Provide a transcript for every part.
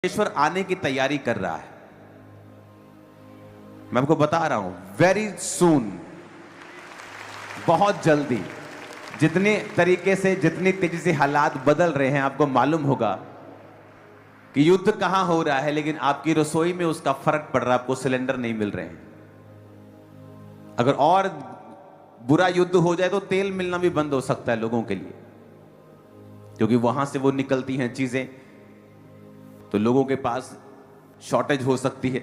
ईश्वर आने की तैयारी कर रहा है। मैं आपको बता रहा हूं, वेरी सून, बहुत जल्दी, जितने तरीके से, जितनी तेजी से हालात बदल रहे हैं, आपको मालूम होगा कि युद्ध कहां हो रहा है, लेकिन आपकी रसोई में उसका फर्क पड़ रहा है। आपको सिलेंडर नहीं मिल रहे हैं। अगर और बुरा युद्ध हो जाए तो तेल मिलना भी बंद हो सकता है लोगों के लिए, क्योंकि वहां से वो निकलती हैं चीजें, तो लोगों के पास शॉर्टेज हो सकती है।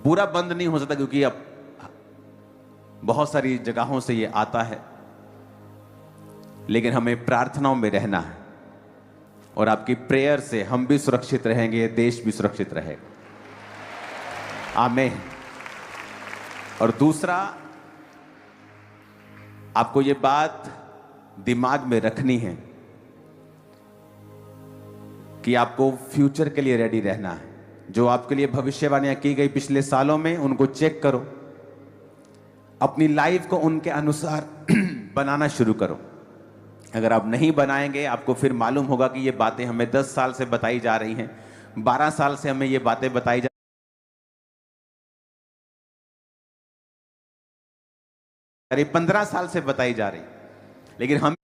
पूरा बंद नहीं हो सकता, क्योंकि अब बहुत सारी जगहों से ये आता है, लेकिन हमें प्रार्थनाओं में रहना है और आपकी प्रेयर से हम भी सुरक्षित रहेंगे, देश भी सुरक्षित रहेगा। आमीन। और दूसरा, आपको ये बात दिमाग में रखनी है कि आपको फ्यूचर के लिए रेडी रहना है। जो आपके लिए भविष्यवाणियां की गई पिछले सालों में, उनको चेक करो, अपनी लाइफ को उनके अनुसार बनाना शुरू करो। अगर आप नहीं बनाएंगे, आपको फिर मालूम होगा कि ये बातें हमें 10 साल से बताई जा रही हैं, 12 साल से हमें ये बातें बताई जा 15 साल से बताई जा रही, लेकिन हम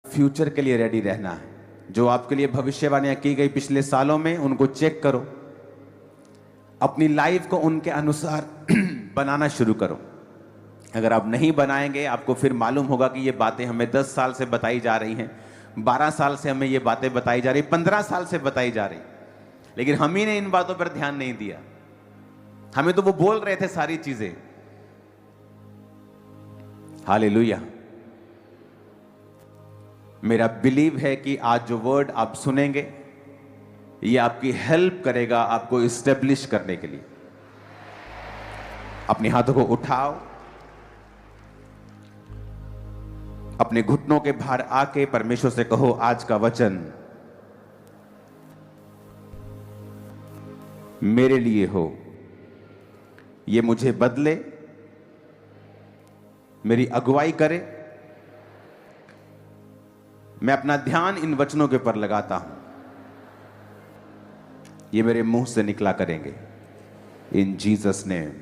फ्यूचर के लिए रेडी रहना है। जो आपके लिए भविष्यवाणियां की गई पिछले सालों में, उनको चेक करो, अपनी लाइफ को उनके अनुसार बनाना शुरू करो। अगर आप नहीं बनाएंगे, आपको फिर मालूम होगा कि ये बातें हमें 10 साल से बताई जा रही हैं, 12 साल से हमें ये बातें बताई जा रही, 15 साल से बताई जा रही, लेकिन हम ही ने इन बातों पर ध्यान नहीं दिया। हमें तो वो बोल रहे थे सारी चीजें। हालेलुया। मेरा बिलीव है कि आज जो वर्ड आप सुनेंगे, ये आपकी हेल्प करेगा आपको इस्टेब्लिश करने के लिए। अपने हाथों को उठाओ, अपने घुटनों के भार आके परमेश्वर से कहो, आज का वचन मेरे लिए हो, ये मुझे बदले, मेरी अगुवाई करे। मैं अपना ध्यान इन वचनों के ऊपर लगाता हूं, ये मेरे मुंह से निकला करेंगे, इन जीसस नेम।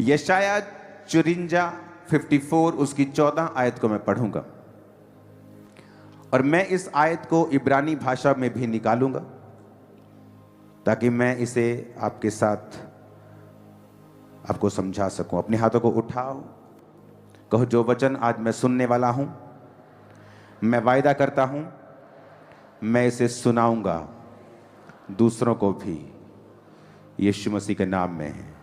यशाया 54 उसकी 14 आयत को मैं पढ़ूंगा, और मैं इस आयत को इब्रानी भाषा में भी निकालूंगा, ताकि मैं इसे आपके साथ आपको समझा सकूं। अपने हाथों को उठाओ, कहो, जो वचन आज मैं सुनने वाला हूं, मैं वायदा करता हूं, मैं इसे सुनाऊंगा दूसरों को भी, यीशु मसीह के नाम में है।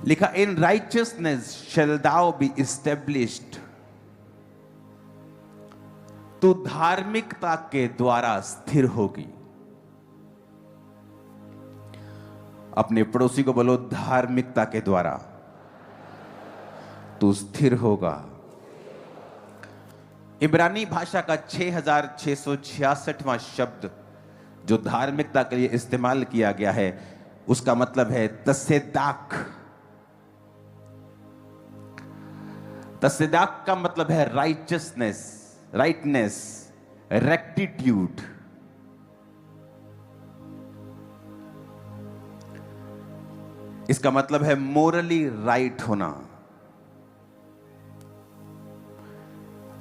लिखा, in righteousness shall thou be established. तू धार्मिकता के द्वारा स्थिर होगी। अपने पड़ोसी को बोलो, धार्मिकता के द्वारा तू स्थिर होगा। इब्रानी भाषा का 6666वां शब्द जो धार्मिकता के लिए इस्तेमाल किया गया है, उसका मतलब है तसेदाक। तसेदाक का मतलब है राइचियसनेस, राइटनेस, रेक्टिट्यूड। इसका मतलब है मोरली राइट होना।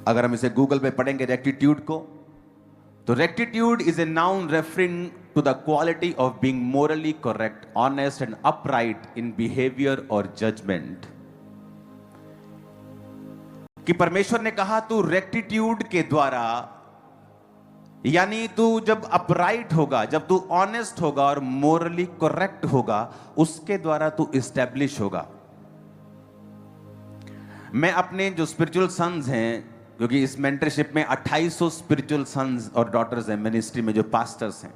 अगर हम इसे गूगल पे पढ़ेंगे रेक्टिट्यूड को, तो rectitude is a noun referring to the quality of being morally correct, honest and upright in behaviour और जजमेंट। कि परमेश्वर ने कहा, तू रेक्टिट्यूड के द्वारा, यानी तू जब अपराइट होगा, जब तू ऑनेस्ट होगा और मोरली करेक्ट होगा, उसके द्वारा तू इस्टेब्लिश होगा। मैं अपने जो स्पिरिचुअल सन्स हैं, क्योंकि इस मेंटरशिप में 2800 स्पिरिचुअल सन्स और डॉटर्स हैं, मिनिस्ट्री में जो पास्टर्स हैं,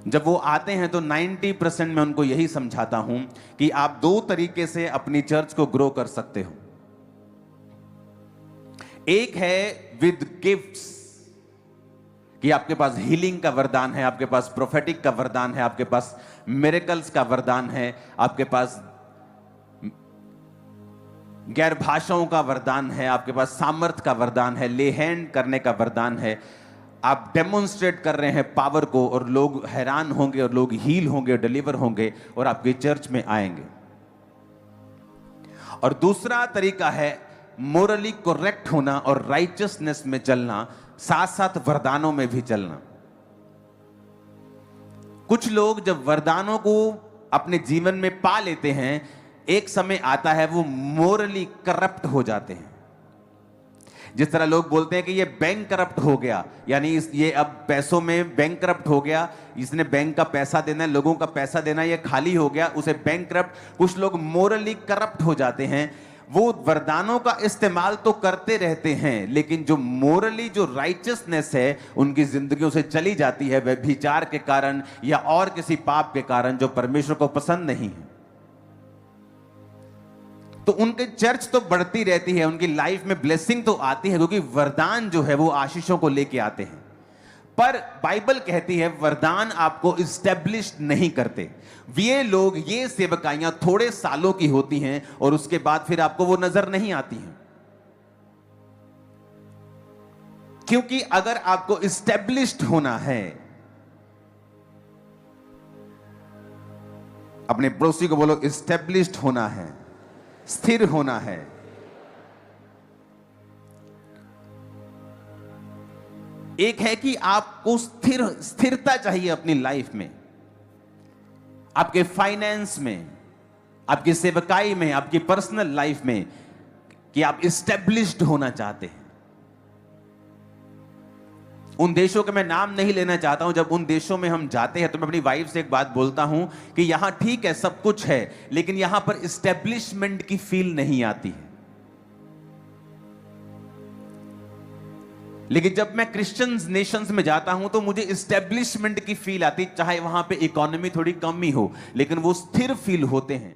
जब वो आते हैं तो 90% मैं उनको यही समझाता हूं कि आप 2 तरीके से अपनी चर्च को ग्रो कर सकते हो। एक है विद गिफ्ट्स, कि आपके पास हीलिंग का वरदान है, आपके पास प्रोफेटिक का वरदान है, आपके पास मिरेकल्स का वरदान है, आपके पास गैर भाषाओं का वरदान है, आपके पास सामर्थ्य का वरदान है, ले हैंड करने का वरदान है। आप डेमोन्स्ट्रेट कर रहे हैं पावर को और लोग हैरान होंगे और लोग हील होंगे, डिलीवर होंगे और आपके चर्च में आएंगे। और दूसरा तरीका है मोरली करेक्ट होना और राइचियसनेस में चलना, साथ साथ वरदानों में भी चलना। कुछ लोग जब वरदानों को अपने जीवन में पा लेते हैं, एक समय आता है वो मोरली करप्ट हो जाते हैं। जिस तरह लोग बोलते हैं कि ये बैंक करप्ट हो गया, यानी ये अब पैसों में बैंक करप्ट हो गया, इसने बैंक का पैसा देना है, लोगों का पैसा देना, ये खाली हो गया, उसे बैंक करप्ट। कुछ लोग मोरली करप्ट हो जाते हैं। वो वरदानों का इस्तेमाल तो करते रहते हैं, लेकिन जो मोरली जो राइचियसनेस है उनकी जिंदगियों से चली जाती है, व्यभिचार के कारण या और किसी पाप के कारण जो परमेश्वर को पसंद नहीं है। तो उनके चर्च तो बढ़ती रहती है, उनकी लाइफ में ब्लेसिंग तो आती है, क्योंकि वरदान जो है वो आशीषों को लेके आते हैं। पर बाइबल कहती है वरदान आपको इस्टेब्लिश नहीं करते। ये लोग, ये सेवकाइयां थोड़े सालों की होती हैं और उसके बाद फिर आपको वो नजर नहीं आती हैं। क्योंकि अगर आपको इस्टेब्लिश्ड होना है, अपने पड़ोसी को बोलो इस्टेब्लिश्ड होना है, स्थिर होना है। एक है कि आपको स्थिरता चाहिए अपनी लाइफ में, आपके फाइनेंस में, आपकी सेवकाई में, आपकी पर्सनल लाइफ में, कि आप इस्टेब्लिश्ड होना चाहते हैं। उन देशों के मैं नाम नहीं लेना चाहता हूं, जब उन देशों में हम जाते हैं तो मैं अपनी वाइफ से एक बात बोलता हूं कि यहां ठीक है सब कुछ है, लेकिन यहां पर इस्टेब्लिशमेंट की फील नहीं आती है। लेकिन जब मैं क्रिश्चियंस नेशंस में जाता हूं तो मुझे इस्टेब्लिशमेंट की फील आती, चाहे वहां पे इकोनॉमी थोड़ी कम ही हो, लेकिन वो स्थिर फील होते हैं।